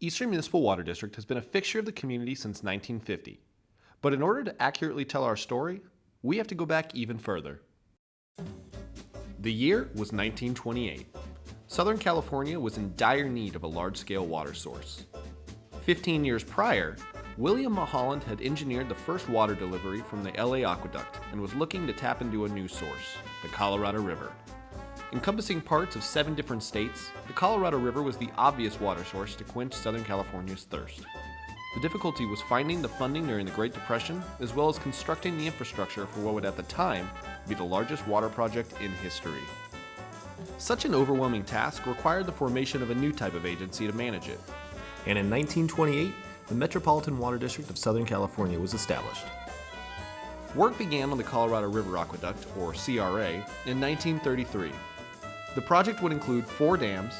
Eastern Municipal Water District has been a fixture of the community since 1950. But in order to accurately tell our story, we have to go back even further. The year was 1928. Southern California was in dire need of a large-scale water source. 15 years prior, William Mulholland had engineered the first water delivery from the LA Aqueduct and was looking to tap into a new source, the Colorado River. Encompassing parts of 7 different states, the Colorado River was the obvious water source to quench Southern California's thirst. The difficulty was finding the funding during the Great Depression, as well as constructing the infrastructure for what would at the time be the largest water project in history. Such an overwhelming task required the formation of a new type of agency to manage it. And in 1928, the Metropolitan Water District of Southern California was established. Work began on the Colorado River Aqueduct, or CRA, in 1933. The project would include 4 dams,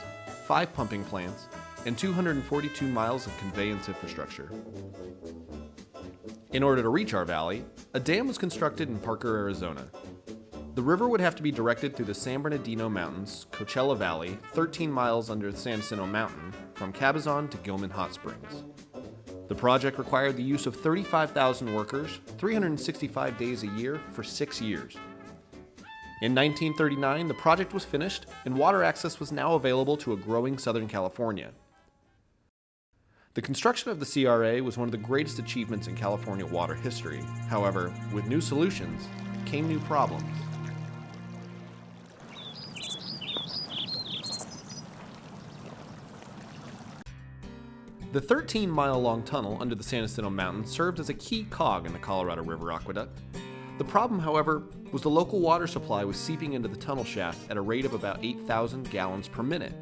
5 pumping plants, and 242 miles of conveyance infrastructure. In order to reach our valley, a dam was constructed in Parker, Arizona. The river would have to be directed through the San Bernardino Mountains, Coachella Valley, 13 miles under the San Jacinto Mountain, from Cabazon to Gilman Hot Springs. The project required the use of 35,000 workers, 365 days a year for 6 years. In 1939, the project was finished, and water access was now available to a growing Southern California. The construction of the CRA was one of the greatest achievements in California water history. However, with new solutions came new problems. The 13-mile-long tunnel under the San Jacinto Mountain served as a key cog in the Colorado River Aqueduct. The problem, however, was the local water supply was seeping into the tunnel shaft at a rate of about 8,000 gallons per minute.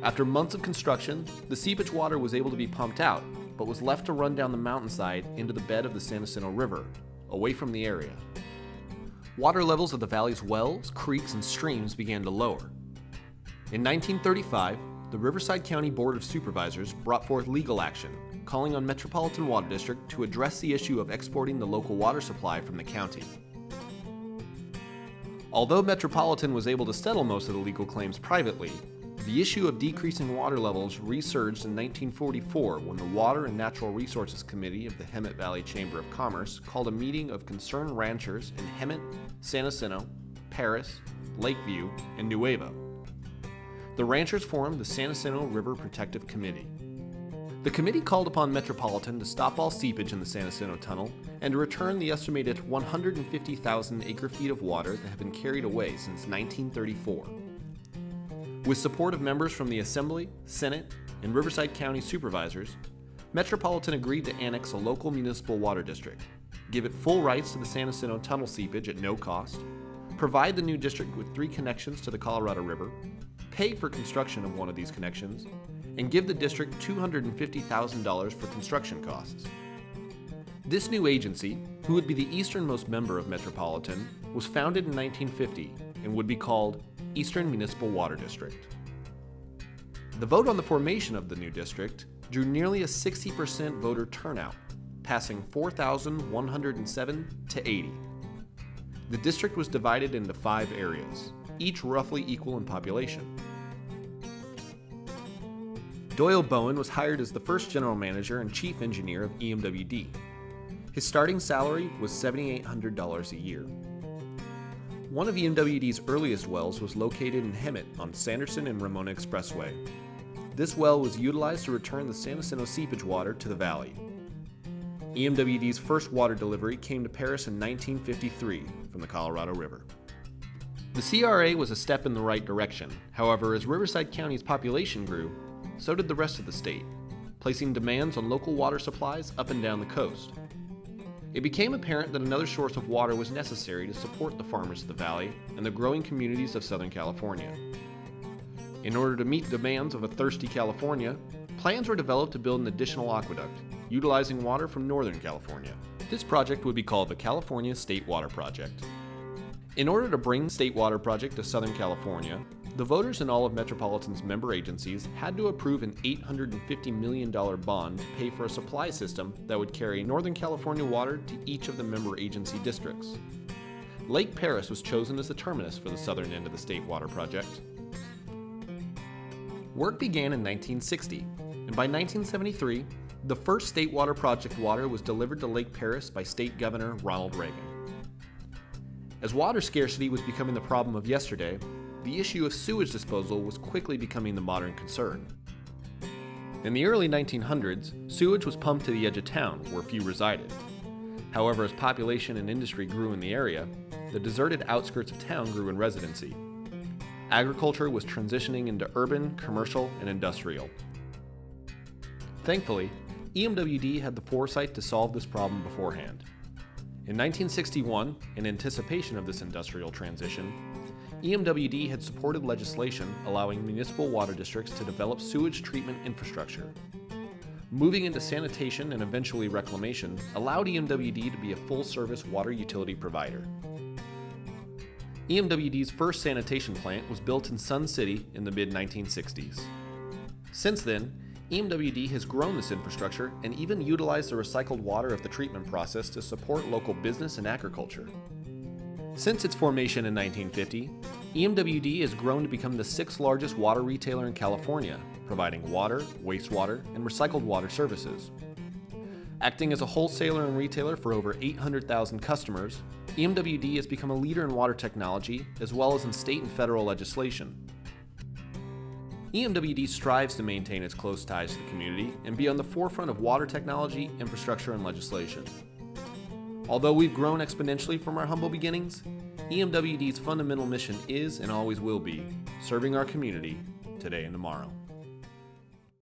After months of construction, the seepage water was able to be pumped out, but was left to run down the mountainside into the bed of the San Jacinto River, away from the area. Water levels of the valley's wells, creeks, and streams began to lower. In 1935, the Riverside County Board of Supervisors brought forth legal action, calling on Metropolitan Water District to address the issue of exporting the local water supply from the county. Although Metropolitan was able to settle most of the legal claims privately, the issue of decreasing water levels resurged in 1944 when the Water and Natural Resources Committee of the Hemet Valley Chamber of Commerce called a meeting of concerned ranchers in Hemet, San Jacinto, Paris, Lakeview, and Nuevo. The ranchers formed the San Jacinto River Protective Committee. The committee called upon Metropolitan to stop all seepage in the San Jacinto Tunnel and to return the estimated 150,000 acre-feet of water that have been carried away since 1934. With support of members from the Assembly, Senate, and Riverside County supervisors, Metropolitan agreed to annex a local municipal water district, give it full rights to the San Jacinto Tunnel seepage at no cost, provide the new district with 3 connections to the Colorado River, pay for construction of one of these connections, and give the district $250,000 for construction costs. This new agency, who would be the easternmost member of Metropolitan, was founded in 1950 and would be called Eastern Municipal Water District. The vote on the formation of the new district drew nearly a 60% voter turnout, passing 4,107 to 80. The district was divided into 5 areas, each roughly equal in population. Doyle Bowen was hired as the first general manager and chief engineer of EMWD. His starting salary was $7,800 a year. One of EMWD's earliest wells was located in Hemet on Sanderson and Ramona Expressway. This well was utilized to return the San Jacinto seepage water to the valley. EMWD's first water delivery came to Paris in 1953 from the Colorado River. The CRA was a step in the right direction. However, as Riverside County's population grew, so did the rest of the state, placing demands on local water supplies up and down the coast. It became apparent that another source of water was necessary to support the farmers of the valley and the growing communities of Southern California. In order to meet the demands of a thirsty California, plans were developed to build an additional aqueduct, utilizing water from Northern California. This project would be called the California State Water Project. In order to bring the State Water Project to Southern California, the voters in all of Metropolitan's member agencies had to approve an $850 million bond to pay for a supply system that would carry Northern California water to each of the member agency districts. Lake Paris was chosen as the terminus for the southern end of the State Water Project. Work began in 1960, and by 1973, the first state water project water was delivered to Lake Paris by State Governor Ronald Reagan. As water scarcity was becoming the problem of yesterday, the issue of sewage disposal was quickly becoming the modern concern. In the early 1900s, sewage was pumped to the edge of town, where few resided. However, as population and industry grew in the area, the deserted outskirts of town grew in residency. Agriculture was transitioning into urban, commercial, and industrial. Thankfully, EMWD had the foresight to solve this problem beforehand. In 1961, in anticipation of this industrial transition, EMWD had supported legislation allowing municipal water districts to develop sewage treatment infrastructure. Moving into sanitation and eventually reclamation allowed EMWD to be a full-service water utility provider. EMWD's first sanitation plant was built in Sun City in the mid-1960s. Since then, EMWD has grown this infrastructure and even utilized the recycled water of the treatment process to support local business and agriculture. Since its formation in 1950, EMWD has grown to become the sixth largest water retailer in California, providing water, wastewater, and recycled water services. Acting as a wholesaler and retailer for over 800,000 customers, EMWD has become a leader in water technology as well as in state and federal legislation. EMWD strives to maintain its close ties to the community and be on the forefront of water technology, infrastructure, and legislation. Although we've grown exponentially from our humble beginnings, EMWD's fundamental mission is and always will be serving our community today and tomorrow.